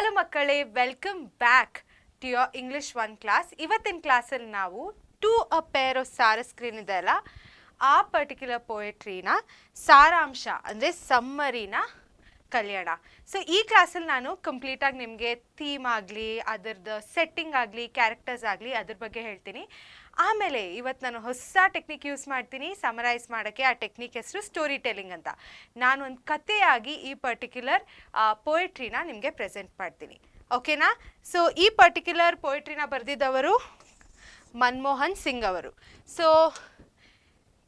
Hello ಮಕ್ಕಳೇ, welcome back to your English 1 class. ಇವತ್ತಿನ ಕ್ಲಾಸಲ್ಲಿ ನಾವು to a pair of sarus crane ಇದೆಯಲ್ಲ, ಆ ಪರ್ಟಿಕ್ಯುಲರ್ ಪೋಯಟ್ರಿನ ಸಾರಾಂಶ ಅಂದರೆ ಸಮ್ಮರಿನ ಕಲಿಯೋಣ. ಸೊ ಈ ಕ್ಲಾಸಲ್ಲಿ ನಾನು ಕಂಪ್ಲೀಟಾಗಿ ನಿಮಗೆ ಥೀಮ್ ಆಗಲಿ, ಅದರದ್ದು ಸೆಟ್ಟಿಂಗ್ ಆಗಲಿ, ಕ್ಯಾರೆಕ್ಟರ್ಸ್ ಆಗಲಿ ಅದ್ರ ಬಗ್ಗೆ ಹೇಳ್ತೀನಿ. ಆಮೇಲೆ ಇವತ್ತು ನಾನು ಹೊಸ ಟೆಕ್ನಿಕ್ ಯೂಸ್ ಮಾಡ್ತೀನಿ ಸಮರೈಸ್ ಮಾಡೋಕ್ಕೆ. ಆ ಟೆಕ್ನಿಕ್ ಹೆಸರು ಸ್ಟೋರಿ ಟೆಲ್ಲಿಂಗ್ ಅಂತ. ನಾನು ಒಂದು ಕಥೆಯಾಗಿ ಈ ಪರ್ಟಿಕ್ಯುಲರ್ ಪೋಯಟ್ರಿನ ನಿಮಗೆ ಪ್ರೆಸೆಂಟ್ ಮಾಡ್ತೀನಿ. ಓಕೆನಾ? ಸೊ ಈ ಪರ್ಟಿಕ್ಯುಲರ್ ಪೋಯಟ್ರಿನ ಬರೆದಿದ್ದವರು ಮನಮೋಹನ್ ಸಿಂಗ್ ಅವರು. ಸೊ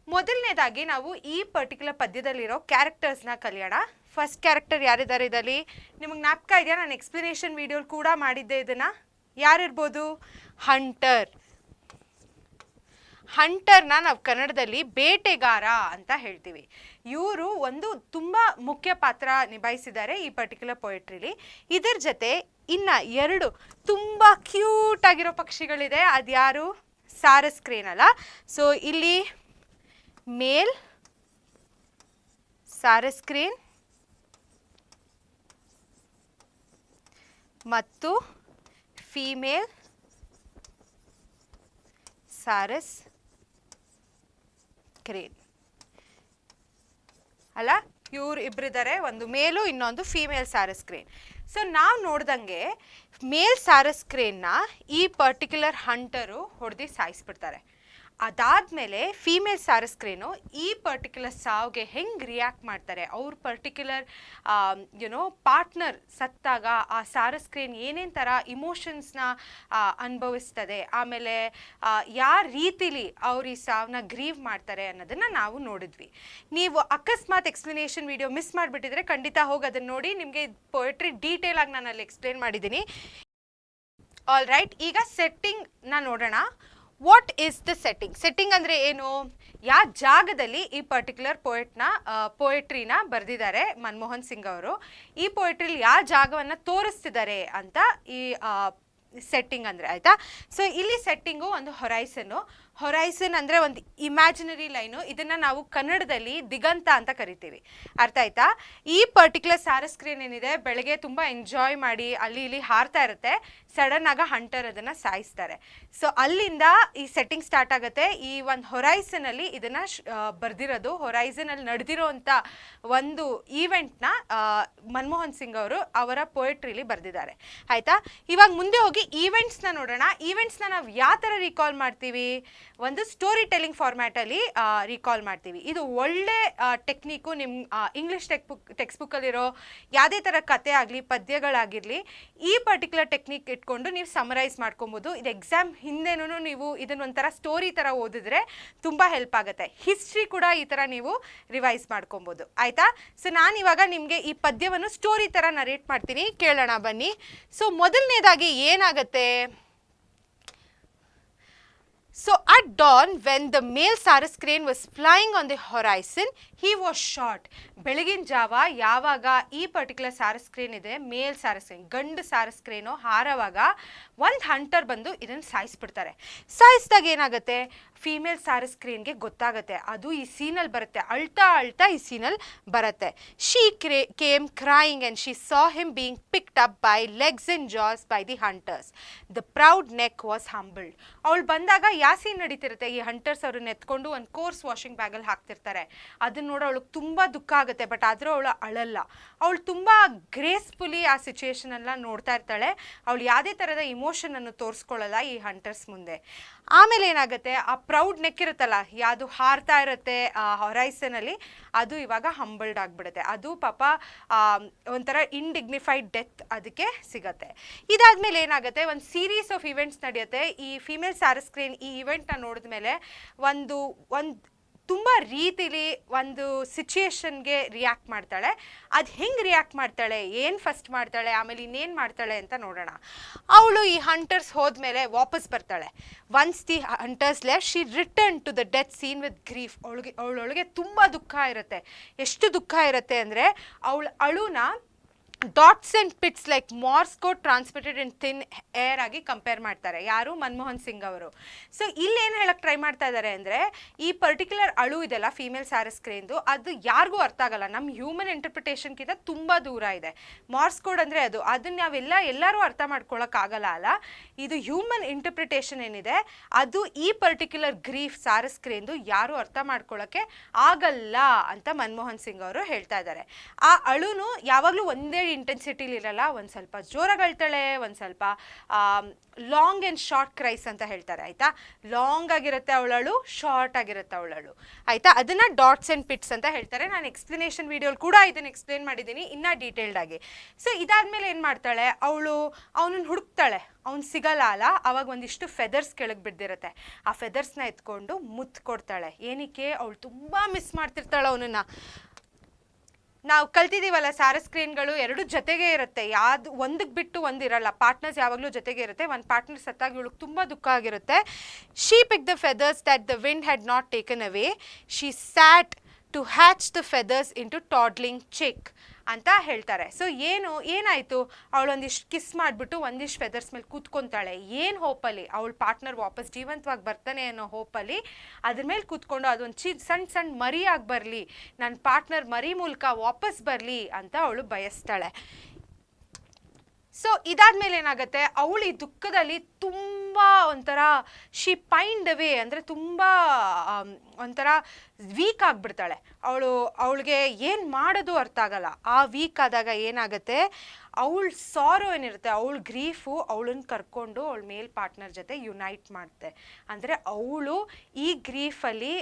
ಮೊದಲನೇದಾಗಿ ನಾವು ಈ ಪರ್ಟಿಕ್ಯುಲರ್ ಪದ್ಯದಲ್ಲಿರೋ ಕ್ಯಾರೆಕ್ಟರ್ಸ್ನ ಕಲಿಯೋಣ. ಫಸ್ಟ್ ಕ್ಯಾರೆಕ್ಟರ್ ಯಾರಿದ್ದಾರೆ ಇದರಲ್ಲಿ? ನಿಮಗೆ ಜ್ಞಾಪಕ ಇದೆಯಾ? ನಾನು ಎಕ್ಸ್ಪ್ಲನೇಷನ್ ವಿಡಿಯೋಲಿ ಕೂಡ ಮಾಡಿದ್ದೆ ಇದನ್ನು. ಯಾರಿರ್ಬೋದು? ಹಂಟರ್. ಹಂಟರ್ನ ನಾವು ಕನ್ನಡದಲ್ಲಿ ಬೇಟೆಗಾರ ಅಂತ ಹೇಳ್ತೀವಿ. ಇವರು ಒಂದು ತುಂಬ ಮುಖ್ಯ ಪಾತ್ರ ನಿಭಾಯಿಸಿದ್ದಾರೆ ಈ ಪರ್ಟಿಕ್ಯುಲರ್ ಪೊಯೆಟ್ರಿಲಿ. ಇದರ ಜೊತೆ ಇನ್ನು ಎರಡು ತುಂಬ ಕ್ಯೂಟ್ ಆಗಿರೋ ಪಕ್ಷಿಗಳಿದೆ. ಅದ್ಯಾರು? ಸಾರಸ್-ಕ್ರೇನ್ ಅಲ್ಲ. ಸೊ ಇಲ್ಲಿ ಮೇಲ್ ಸಾರಸ್-ಕ್ರೇನ್ ಮತ್ತು ಫೀಮೇಲ್ ಸಾರಸ್ ಕ್ರೇನ್ ಅಲ್ಲ, ಇವ್ರು ಇಬ್ಬರಿದ್ದಾರೆ, ಒಂದು ಮೇಲು ಇನ್ನೊಂದು ಫೀಮೇಲ್ ಸಾರಸ್ ಕ್ರೇನ್. ಸೊ ನಾವು ನೋಡ್ದಂಗೆ ಮೇಲ್ ಸಾರಸ್ ಕ್ರೇನ್ನ ಈ ಪರ್ಟಿಕ್ಯುಲರ್ ಹಂಟರು ಹೊಡೆದು ಸಾಯಿಸ್ಬಿಡ್ತಾರೆ. ಅದಾದಮೇಲೆ ಫೀಮೇಲ್ ಸಾರಸ್ ಕ್ರೇನು ಈ ಪರ್ಟಿಕ್ಯುಲರ್ ಸಾವ್ಗೆ ಹೆಂಗೆ ರಿಯಾಕ್ಟ್ ಮಾಡ್ತಾರೆ, ಅವ್ರ ಪರ್ಟಿಕ್ಯುಲರ್ ಪಾರ್ಟ್ನರ್ ಸತ್ತಾಗ ಆ ಸಾರಸ್ ಕ್ರೇನ್ ಏನೇನು ಥರ ಇಮೋಷನ್ಸ್ನ ಅನುಭವಿಸ್ತದೆ, ಆಮೇಲೆ ಯಾವ ರೀತಿಲಿ ಅವ್ರು ಈ ಸಾವನ್ನ ಗ್ರೀವ್ ಮಾಡ್ತಾರೆ ಅನ್ನೋದನ್ನು ನಾವು ನೋಡಿದ್ವಿ. ನೀವು ಅಕಸ್ಮಾತ್ ಎಕ್ಸ್ಪ್ಲನೇಷನ್ ವಿಡಿಯೋ ಮಿಸ್ ಮಾಡಿಬಿಟ್ಟಿದ್ರೆ ಖಂಡಿತ ಹೋಗಿ ಅದನ್ನು ನೋಡಿ. ನಿಮಗೆ ಪೊಯೆಟ್ರಿ ಡೀಟೇಲ್ ಆಗಿ ನಾನು ಅಲ್ಲಿ ಎಕ್ಸ್ಪ್ಲೇನ್ ಮಾಡಿದ್ದೀನಿ. ಆಲ್ ರೈಟ್, ಈಗ ಸೆಟ್ಟಿಂಗ್ನ ನೋಡೋಣ. What is the setting? Setting ಅಂದರೆ ಏನು? ಯಾವ ಜಾಗದಲ್ಲಿ ಈ ಪರ್ಟಿಕ್ಯುಲರ್ ಪೊಯೆಟ್ರಿನ ಬರೆದಿದ್ದಾರೆ ಮನಮೋಹನ್ ಸಿಂಗ್ ಅವರು, ಈ ಪೊಯೆಟ್ರಿಲಿ ಯಾವ ಜಾಗವನ್ನು ತೋರಿಸ್ತಿದ್ದಾರೆ ಅಂತ ಈ ಸೆಟ್ಟಿಂಗ್ ಅಂದರೆ, ಆಯಿತಾ? ಸೊ ಇಲ್ಲಿ ಸೆಟ್ಟಿಂಗು ಒಂದು ಹೊರೈಸನ್ ಅಂದರೆ ಒಂದು ಇಮ್ಯಾಜಿನರಿ ಲೈನು. ಇದನ್ನು ನಾವು ಕನ್ನಡದಲ್ಲಿ ದಿಗಂತ ಅಂತ ಕರಿತೀವಿ. ಅರ್ಥ ಆಯ್ತಾ? ಈ ಪರ್ಟಿಕ್ಯುಲರ್ ಸಾರಸ್ ಕ್ರೇನ್ ಏನಿದೆ, ಬೆಳಗ್ಗೆ ತುಂಬ ಎಂಜಾಯ್ ಮಾಡಿ ಅಲ್ಲಿ ಇಲ್ಲಿ ಹಾರ್ತಾ ಇರುತ್ತೆ. ಸಡನ್ ಆಗ ಹಂಟರ್ ಅದನ್ನು ಸಾಯಿಸ್ತಾರೆ. ಸೊ ಅಲ್ಲಿಂದ ಈ ಸೆಟ್ಟಿಂಗ್ ಸ್ಟಾರ್ಟ್ ಆಗುತ್ತೆ. ಈ ಒಂದು ಹೊರೈಸನಲ್ಲಿ ಇದನ್ನು ಬರೆದಿರೋದು, ಹೊರೈಸನಲ್ಲಿ ನಡೆದಿರೋವಂಥ ಒಂದು ಈವೆಂಟ್ನ ಮನಮೋಹನ್ ಸಿಂಗ್ ಅವರು ಅವರ ಪೊಯೆಟ್ರಿಲಿ ಬರೆದಿದ್ದಾರೆ. ಆಯಿತಾ? ಇವಾಗ ಮುಂದೆ ಹೋಗಿ ಈವೆಂಟ್ಸ್ನ ನೋಡೋಣ. ಈವೆಂಟ್ಸ್ನ ನಾವು ಯಾವ ಥರ ರೀಕಾಲ್ ಮಾಡ್ತೀವಿ? ಒಂದು ಸ್ಟೋರಿ ಟೆಲ್ಲಿಂಗ್ ಫಾರ್ಮ್ಯಾಟಲ್ಲಿ ರೀಕಾಲ್ ಮಾಡ್ತೀವಿ. ಇದು ಒಳ್ಳೆ ಟೆಕ್ನಿಕ್ಕು. ನಿಮ್ಮ ಇಂಗ್ಲೀಷ್ ಟೆಕ್ಸ್ಟ್ ಬುಕ್ಕಲ್ಲಿರೋ ಯಾವುದೇ ಥರ ಕತೆ ಆಗಲಿ, ಪದ್ಯಗಳಾಗಿರಲಿ, ಈ ಪರ್ಟಿಕ್ಯುಲರ್ ಟೆಕ್ನಿಕ್ ಇಟ್ಕೊಂಡು ನೀವು ಸಮರೈಸ್ ಮಾಡ್ಕೊಬೋದು. ಇದು ಎಕ್ಸಾಮ್ ಹಿಂದೆನೂ ನೀವು ಇದನ್ನೊಂಥರ ಸ್ಟೋರಿ ಥರ ಓದಿದ್ರೆ ತುಂಬ ಹೆಲ್ಪ್ ಆಗುತ್ತೆ. ಹಿಸ್ಟ್ರಿ ಕೂಡ ಈ ಥರ ನೀವು ರಿವೈಸ್ ಮಾಡ್ಕೊಬೋದು. ಆಯಿತಾ? ಸೊ ನಾನು ಇವಾಗ ನಿಮಗೆ ಈ ಪದ್ಯವನ್ನು ಸ್ಟೋರಿ ಥರ ನರೇಟ್ ಮಾಡ್ತೀನಿ, ಕೇಳೋಣ ಬನ್ನಿ. ಸೊ ಮೊದಲನೇದಾಗಿ ಏನಾಗುತ್ತೆ? So at dawn, when the male saras crane was flying on the horizon, he was shot. ಬೆಳಗಿನ ಜಾವ ಯಾವಾಗ ಈ ಪರ್ಟಿಕ್ಯುಲರ್ ಸಾರಸ್ ಕ್ರೇನ್ ಇದೆ, ಮೇಲ್ ಸಾರಸ್ ಕ್ರೇನ್, ಗಂಡು ಸಾರಸ್ ಕ್ರೇನು ಹಾರವಾಗ ಒಂದು ಹಂಟರ್ ಬಂದು ಇದನ್ನು ಸಾಯಿಸ್ಬಿಡ್ತಾರೆ. ಸಾಯಿಸಿದಾಗ ಏನಾಗುತ್ತೆ? ಫೀಮೇಲ್ ಸಾರಸ್ ಕ್ರೇನ್ಗೆ ಗೊತ್ತಾಗುತ್ತೆ. ಅದು ಈ ಸೀನಲ್ಲಿ ಬರುತ್ತೆ, ಅಳ್ತಾ ಅಳ್ತಾ ಈ ಸೀನಲ್ಲಿ ಬರುತ್ತೆ. She came crying and she saw him being picked up by legs and jaws by the hunters. The proud neck was humbled. ಅವಳು ಬಂದಾಗ ಯಾವ ಸೀನ್ ನಡೀತಿರುತ್ತೆ? ಈ ಹಂಟರ್ಸ್ ಅವ್ರನ್ನ ಎತ್ಕೊಂಡು ಒಂದು ಕೋರ್ಸ್ ವಾಷಿಂಗ್ ಬ್ಯಾಗಲ್ಲಿ ಹಾಕ್ತಿರ್ತಾರೆ. ಅದನ್ನ ನೋಡಿ ಅವಳಿಗೆ ತುಂಬ ದುಃಖ ಆಗುತ್ತೆ. ಬಟ್ ಆದರೂ ಅವಳು ಅಳಲ್ಲ. ಅವಳು ತುಂಬ ಗ್ರೇಸ್ಫುಲಿ ಆ ಸಿಚುವೇಶನೆಲ್ಲ ನೋಡ್ತಾ ಇರ್ತಾಳೆ. ಅವಳು ಯಾವುದೇ ಥರದ ಇಮೋಷನನ್ನು ತೋರಿಸ್ಕೊಳ್ಳಲ್ಲ ಈ ಹಂಟರ್ಸ್ ಮುಂದೆ. ಆಮೇಲೆ ಏನಾಗುತ್ತೆ? ಆ ಪ್ರೌಡ್ ನೆಕ್ ಇರುತ್ತಲ್ಲ, ಯಾವುದು ಹಾರ್ತಾ ಇರುತ್ತೆ ಆ ಹೊರೈಸನಲ್ಲಿ, ಅದು ಇವಾಗ ಹಂಬಲ್ಡ್ ಆಗಿಬಿಡುತ್ತೆ. ಅದು ಪಾಪ ಒಂಥರ ಇಂಡಿಗ್ನಿಫೈಡ್ ಡೆತ್ ಅದಕ್ಕೆ ಸಿಗತ್ತೆ. ಇದಾದಮೇಲೆ ಏನಾಗುತ್ತೆ? ಒಂದು ಸೀರೀಸ್ ಆಫ್ ಇವೆಂಟ್ಸ್ ನಡೆಯುತ್ತೆ. ಈ ಫೀಮೇಲ್ ಸಾರಸ್ ಕ್ರೇನ್ ಈ ಇವೆಂಟ್ನ ನೋಡಿದ ಮೇಲೆ ಒಂದು ತುಂಬ ರೀತಿಲಿ ಒಂದು ಸಿಚುಯೇಷನ್ಗೆ ರಿಯಾಕ್ಟ್ ಮಾಡ್ತಾಳೆ. ಅದು ಹೆಂಗೆ ರಿಯಾಕ್ಟ್ ಮಾಡ್ತಾಳೆ, ಏನು ಫಸ್ಟ್ ಮಾಡ್ತಾಳೆ, ಆಮೇಲೆ ಇನ್ನೇನು ಮಾಡ್ತಾಳೆ ಅಂತ ನೋಡೋಣ. ಅವಳು ಈ ಹಂಟರ್ಸ್ ಹೋದ್ಮೇಲೆ ವಾಪಸ್ ಬರ್ತಾಳೆ. Once the hunters left, she return to the death scene with grief. ಅವಳೊಳಗೆ ತುಂಬ ದುಃಖ ಇರುತ್ತೆ. ಎಷ್ಟು ದುಃಖ ಇರುತ್ತೆ ಅಂದರೆ ಅವಳ ಅಳುನ dots and pits like Morse code transmitted in thin air ಆಗಿ ಕಂಪೇರ್ ಮಾಡ್ತಾರೆ ಯಾರು, ಮನಮೋಹನ್ ಸಿಂಗ್ ಅವರು. ಸೊ ಇಲ್ಲಿ ಏನು ಹೇಳಕ್ಕೆ ಟ್ರೈ ಮಾಡ್ತಾ ಇದ್ದಾರೆ ಅಂದರೆ, ಈ ಪರ್ಟಿಕ್ಯುಲರ್ ಅಳು ಇದೆಲ್ಲ ಫೀಮೇಲ್ ಸಾರಸ್ ಕ್ರೇನ್ದು, ಅದು ಯಾರಿಗೂ ಅರ್ಥ ಆಗಲ್ಲ, ನಮ್ಮ ಹ್ಯೂಮನ್ ಇಂಟರ್ಪ್ರಿಟೇಷನ್ಗಿಂತ ತುಂಬ ದೂರ ಇದೆ. ಮಾರ್ಸ್ ಕೋಡ್ ಅಂದರೆ ಅದನ್ನ ಎಲ್ಲರೂ ಅರ್ಥ ಮಾಡ್ಕೊಳಕ್ಕಾಗಲ್ಲ ಅಲ್ಲ. ಇದು ಹ್ಯೂಮನ್ ಇಂಟರ್ಪ್ರಿಟೇಷನ್ ಏನಿದೆ ಅದು ಈ ಪರ್ಟಿಕ್ಯುಲರ್ ಗ್ರೀಫ್ ಸಾರಸ್ ಕ್ರೇನ್ದು ಯಾರು ಅರ್ಥ ಮಾಡ್ಕೊಳ್ಳೋಕ್ಕೆ ಆಗಲ್ಲ ಅಂತ ಮನಮೋಹನ್ ಸಿಂಗ್ ಅವರು ಹೇಳ್ತಾ ಇದ್ದಾರೆ. ಆ ಅಳುನು ಯಾವಾಗಲೂ ಒಂದೇ ಇಂಟೆನ್ಸಿಟಿಲಿ ಇರಲ್ಲ, ಒಂದು ಸ್ವಲ್ಪ ಜೋರಾಗಳ್ತಾಳೆ, ಒಂದು ಸ್ವಲ್ಪ ಲಾಂಗ್ ಆ್ಯಂಡ್ ಶಾರ್ಟ್ ಕ್ರೈಸ್ ಅಂತ ಹೇಳ್ತಾರೆ ಆಯಿತಾ. ಲಾಂಗ್ ಆಗಿರುತ್ತೆ ಅವಳಳು, ಶಾರ್ಟ್ ಆಗಿರುತ್ತೆ ಅವಳಳು ಆಯಿತಾ. ಅದನ್ನು ಡಾಟ್ಸ್ ಆ್ಯಂಡ್ ಪಿಟ್ಸ್ ಅಂತ ಹೇಳ್ತಾರೆ. ನಾನು ಎಕ್ಸ್ಪ್ಲನೇಷನ್ ವೀಡಿಯೋಲಿ ಕೂಡ ಇದನ್ನು ಎಕ್ಸ್ಪ್ಲೇನ್ ಮಾಡಿದ್ದೀನಿ ಇನ್ನೂ ಡೀಟೇಲ್ಡಾಗಿ. ಸೊ ಇದಾದಮೇಲೆ ಏನು ಮಾಡ್ತಾಳೆ ಅವಳು, ಅವನನ್ನು ಹುಡುಕ್ತಾಳೆ, ಅವ್ನು ಸಿಗಲ್ಲ ಅಲ್ಲ, ಅವಾಗ ಒಂದಿಷ್ಟು ಫೆದರ್ಸ್ ಕೆಳಗೆ ಬಿದ್ದಿರುತ್ತೆ. ಆ ಫೆದರ್ಸ್ನ ಎತ್ಕೊಂಡು ಮುತ್ತು ಕೊಡ್ತಾಳೆ. ಏನಕ್ಕೆ, ಅವಳು ತುಂಬ ಮಿಸ್ ಮಾಡ್ತಿರ್ತಾಳೆ ಅವನನ್ನು. ನಾವು ಕಲ್ತಿದ್ದೀವಲ್ಲ, ಸಾರಸ್ ಕ್ರೇನ್ಗಳು ಎರಡು ಜೊತೆಗೆ ಇರುತ್ತೆ, ಯಾವುದು ಒಂದಕ್ಕೆ ಬಿಟ್ಟು ಒಂದಿರಲ್ಲ, ಪಾರ್ಟ್ನರ್ಸ್ ಯಾವಾಗಲೂ ಜೊತೆಗೆ ಇರುತ್ತೆ. ಒಂದು ಪಾರ್ಟ್ನರ್ ಸತ್ತಾಗ ಇವಳಿಗೆ ತುಂಬ ದುಃಖ ಆಗಿರುತ್ತೆ. She pick the feathers that the wind had not taken away, she sat to hatch the feathers into toddling chick ಅಂತ ಹೇಳ್ತಾರೆ. ಸೊ ಏನಾಯಿತು, ಅವಳೊಂದಿಷ್ಟು ಕಿಸ್ ಮಾಡಿಬಿಟ್ಟು ಒಂದಿಷ್ಟು ಫೆದರ್ಸ್ ಮೇಲೆ ಕೂತ್ಕೊತಾಳೆ. ಏನು ಹೋಪಲ್ಲಿ, ಅವಳ ಪಾರ್ಟ್ನರ್ ವಾಪಸ್ ಜೀವಂತವಾಗಿ ಬರ್ತಾನೆ ಅನ್ನೋ ಹೋಪಲ್ಲಿ ಅದ್ರ ಮೇಲೆ ಕೂತ್ಕೊಂಡು ಅದೊಂದು ಸಣ್ಣ ಮರಿಯಾಗಿ ಬರಲಿ, ನನ್ನ ಪಾರ್ಟ್ನರ್ ಮರಿ ಮೂಲಕ ವಾಪಸ್ ಬರಲಿ ಅಂತ ಅವಳು ಬಯಸ್ತಾಳೆ. ಸೊ ಇದಾದ್ಮೇಲೆ ಏನಾಗುತ್ತೆ, ಅವಳು ಈ ದುಃಖದಲ್ಲಿ ತುಂಬ ಒಂಥರ ಶಿ ಪೈನ್ಡ್ ಅವೇ, ಅಂದರೆ ತುಂಬ ಒಂಥರ ವೀಕ್ ಆಗಿಬಿಡ್ತಾಳೆ. ಅವಳಿಗೆ ಏನು ಮಾಡೋದು ಅರ್ಥ ಆಗಲ್ಲ. ಆ ವೀಕ್ ಆದಾಗ ಏನಾಗುತ್ತೆ, ಅವಳ ಸಾರೋ ಏನಿರುತ್ತೆ, ಅವಳ ಗ್ರೀಫು ಅವಳನ್ನ ಕರ್ಕೊಂಡು ಅವಳ ಮೇಲ್ ಪಾರ್ಟ್ನರ್ ಜೊತೆ ಯುನೈಟ್ ಮಾಡುತ್ತೆ. ಅಂದರೆ ಅವಳು ಈ ಗ್ರೀಫಲ್ಲಿ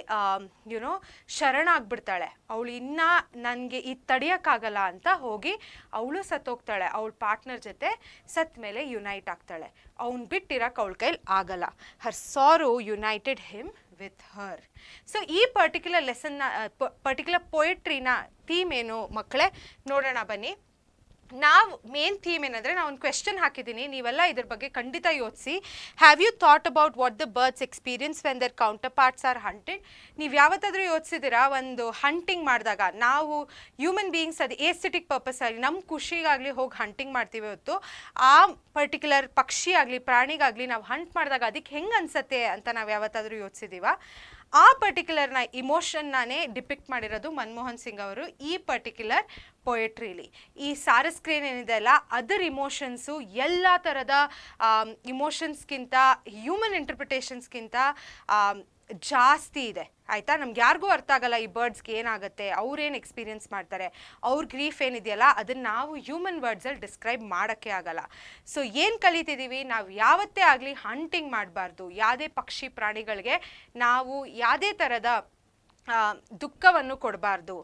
ಶರಣಾಗ್ಬಿಡ್ತಾಳೆ. ಅವಳು ಇನ್ನೂ ನನಗೆ ಇದು ತಡೆಯೋಕ್ಕಾಗಲ್ಲ ಅಂತ ಹೋಗಿ ಅವಳು ಸತ್ತೋಗ್ತಾಳೆ. ಅವಳ ಪಾರ್ಟ್ನರ್ ಜೊತೆ ಸತ್ತ ಮೇಲೆ ಯುನೈಟ್ ಆಗ್ತಾಳೆ. ಅವ್ನು ಬಿಟ್ಟಿರೋಕೆ ಅವಳ ಕೈಲಿ ಆಗಲ್ಲ. Her sorrow united him with her. So ಈ ಪರ್ಟಿಕ್ಯುಲರ್ ಲೆಸನ್ನ, ಪರ್ಟಿಕ್ಯುಲರ್ ಪೊಯೆಟ್ರಿನ ಥೀಮ್ ಏನು ಮಕ್ಕಳೇ ನೋಡೋಣ ಬನ್ನಿ. ನಾವು ಮೇನ್ ಥೀಮ್ ಏನಂದರೆ, ನಾನು ಒಂದು ಕ್ವೆಶ್ಚನ್ ಹಾಕಿದ್ದೀನಿ, ನೀವೆಲ್ಲ ಇದ್ರ ಬಗ್ಗೆ ಖಂಡಿತ ಯೋಚಿಸಿ. Have you thought about what the birds experience when their counterparts are hunted? ನೀವು ಯಾವತ್ತಾದರೂ ಯೋಚಿಸಿದ್ದೀರಾ, ಒಂದು ಹಂಟಿಂಗ್ ಮಾಡಿದಾಗ ನಾವು ಹ್ಯೂಮನ್ ಬೀಯಿಂಗ್ಸ್ ಅದು ಏಸ್ಥೆಟಿಕ್ ಪರ್ಪಸ್ ಆಗಿ ನಮ್ಮ ಖುಷಿಗಾಗಲಿ ಹೋಗಿ ಹಂಟಿಂಗ್ ಮಾಡ್ತೀವಿ ಹೊತ್ತು, ಆ ಪರ್ಟಿಕ್ಯುಲರ್ ಪಕ್ಷಿ ಆಗಲಿ ಪ್ರಾಣಿಗಾಗಲಿ ನಾವು ಹಂಟ್ ಮಾಡಿದಾಗ ಅದಕ್ಕೆ ಹೆಂಗೆ ಅನಿಸುತ್ತೆ ಅಂತ ನಾವು ಯಾವತ್ತಾದರೂ ಯೋಚಿಸಿದ್ದೀವ? ಆ ಪರ್ಟಿಕ್ಯುಲರ್ನ ಇಮೋಷನ್ನಾನೇ ಡಿಪಿಕ್ಟ್ ಮಾಡಿರೋದು ಮನಮೋಹನ್ ಸಿಂಗ್ ಅವರು ಈ ಪರ್ಟಿಕ್ಯುಲರ್ ಪೊಯೆಟ್ರಿಲಿ. ಈ ಸಾರಸ್ ಕ್ರೇನ್ ಏನಿದೆ ಅಲ್ಲ, ಅದರ ಇಮೋಷನ್ಸು ಎಲ್ಲ ಥರದ ಇಮೋಷನ್ಸ್ಗಿಂತ, ಹ್ಯೂಮನ್ ಇಂಟರ್ಪ್ರಿಟೇಷನ್ಸ್ಗಿಂತ ಜಾಸ್ತಿ ಇದೆ ಆಯಿತಾ. ನಮ್ಗೆ ಯಾರಿಗೂ ಅರ್ಥ ಆಗಲ್ಲ ಈ ಬರ್ಡ್ಸ್ಗೆ ಏನಾಗುತ್ತೆ, ಅವ್ರೇನು ಎಕ್ಸ್ಪೀರಿಯನ್ಸ್ ಮಾಡ್ತಾರೆ, ಅವ್ರ ಗ್ರೀಫ್ ಏನಿದೆಯಲ್ಲ ಅದನ್ನು ನಾವು ಹ್ಯೂಮನ್ ವರ್ಡ್ಸಲ್ಲಿ ಡಿಸ್ಕ್ರೈಬ್ ಮಾಡೋಕ್ಕೆ ಆಗಲ್ಲ. ಸೊ ಏನು ಕಲಿತಿದ್ದೀವಿ, ನಾವು ಯಾವತ್ತೇ ಆಗಲಿ ಹಂಟಿಂಗ್ ಮಾಡಬಾರ್ದು. ಯಾವುದೇ ಪಕ್ಷಿ ಪ್ರಾಣಿಗಳಿಗೆ ನಾವು ಯಾವುದೇ ಥರದ ದುಃಖವನ್ನು ಕೊಡಬಾರ್ದು.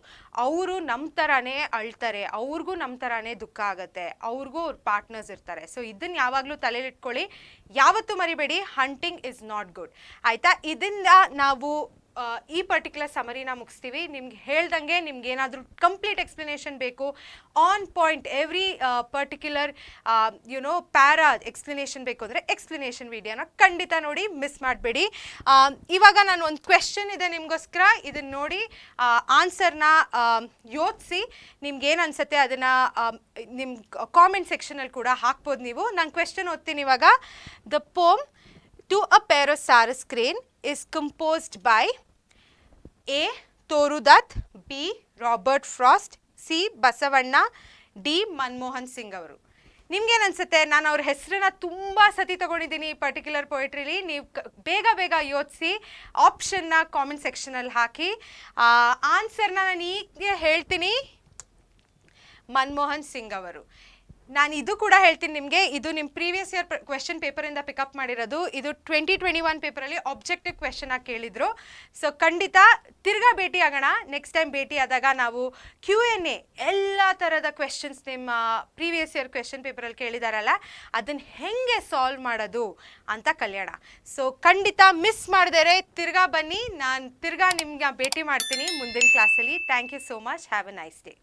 ಅವರು ನಮ್ಮ ಥರನೇ ಅಳ್ತಾರೆ, ಅವ್ರಿಗೂ ನಮ್ಮ ಥರನೇ ದುಃಖ ಆಗುತ್ತೆ, ಅವ್ರಿಗೂ ಅವ್ರ ಪಾರ್ಟ್ನರ್ಸ್ ಇರ್ತಾರೆ. ಸೊ ಇದನ್ನು ಯಾವಾಗಲೂ ತಲೆಯಲ್ಲಿಟ್ಕೊಳ್ಳಿ, ಯಾವತ್ತೂ ಮರಿಬೇಡಿ, ಹಂಟಿಂಗ್ ಇಸ್ ನಾಟ್ ಗುಡ್ ಆಯಿತಾ. ಇದರಿಂದ ನಾವು ಈ ಪರ್ಟಿಕ್ಯುಲರ್ ಸಮರಿನ ಮುಗಿಸ್ತೀವಿ. ನಿಮ್ಗೆ ಹೇಳ್ದಂಗೆ ನಿಮ್ಗೆ ಏನಾದರೂ ಕಂಪ್ಲೀಟ್ ಎಕ್ಸ್ಪ್ಲನೇಷನ್ ಬೇಕು, on point every particular para explanation ಬೇಕು ಅಂದರೆ ಎಕ್ಸ್ಪ್ಲನೇಷನ್ ವಿಡಿಯೋನ ಖಂಡಿತ ನೋಡಿ, ಮಿಸ್ ಮಾಡಬೇಡಿ. ಇವಾಗ ನಾನು ಒಂದು ಕ್ವೆಶ್ಚನ್ ಇದೆ ನಿಮಗೋಸ್ಕರ, ಇದನ್ನು ನೋಡಿ ಆನ್ಸರ್ನ ಯೋಚಿಸಿ ನಿಮ್ಗೇನು ಅನಿಸುತ್ತೆ ಅದನ್ನು ನಿಮ್ಮ ಕಾಮೆಂಟ್ ಸೆಕ್ಷನಲ್ಲಿ ಕೂಡ ಹಾಕ್ಬೋದು ನೀವು. ನಾನು ಕ್ವೆಶ್ಚನ್ ಓದ್ತೀನಿ ಇವಾಗ. The poem to a pair of sarus crane is composed by A. Toru Dutt, B. Robert Frost, C. Basavanna, D. Manmohan Singh ಅವರು. ನಿಮ್ಗೇನು ಅನಿಸುತ್ತೆ? ನಾನು ಅವ್ರ ಹೆಸರನ್ನ ತುಂಬ ಸತಿ ತೊಗೊಂಡಿದ್ದೀನಿ ಈ ಪರ್ಟಿಕ್ಯುಲರ್ ಪೊಯೆಟ್ರಿಲಿ. ನೀವು ಬೇಗ ಯೋಚಿಸಿ ಆಪ್ಷನ್ನ ಕಾಮೆಂಟ್ ಸೆಕ್ಷನಲ್ಲಿ ಹಾಕಿ. ಆನ್ಸರ್ನ ನಾನು ಈಗ ಹೇಳ್ತೀನಿ, ಮನಮೋಹನ್ ಸಿಂಗ್ ಅವರು. ನಾನು ಇದು ಕೂಡ ಹೇಳ್ತೀನಿ ನಿಮಗೆ, ಇದು ನಿಮ್ಮ ಪ್ರೀವಿಯಸ್ ಇಯರ್ ಕ್ವೆಶ್ಚನ್ ಪೇಪರಿಂದ ಪಿಕಪ್ ಮಾಡಿರೋದು. ಇದು 2021 ಪೇಪರಲ್ಲಿ ಆಬ್ಜೆಕ್ಟಿವ್ ಕ್ವೆಶ್ಚನ್ ಆಗಿ ಕೇಳಿದರು. ಸೊ ಖಂಡಿತ ತಿರ್ಗಾ ಭೇಟಿ ಆಗೋಣ. ನೆಕ್ಸ್ಟ್ ಟೈಮ್ ಭೇಟಿ ಆದಾಗ ನಾವು Q&A ಎಲ್ಲ ಥರದ ಕ್ವೆಶ್ಚನ್ಸ್ ನಿಮ್ಮ ಪ್ರೀವಿಯಸ್ ಇಯರ್ ಕ್ವೆಶ್ಚನ್ ಪೇಪರಲ್ಲಿ ಕೇಳಿದಾರಲ್ಲ, ಅದನ್ನು ಹೆಂಗೆ ಸಾಲ್ವ್ ಮಾಡೋದು ಅಂತ ಕಲಿಯೋಣ. ಸೊ ಖಂಡಿತ ಮಿಸ್ ಮಾಡಿದರೆ ತಿರ್ಗಾ ಬನ್ನಿ, ನಾನು ತಿರ್ಗಾ ನಿಮ್ಗೆ ಭೇಟಿ ಮಾಡ್ತೀನಿ ಮುಂದಿನ ಕ್ಲಾಸಲ್ಲಿ. Thank you so much. Have a nice day.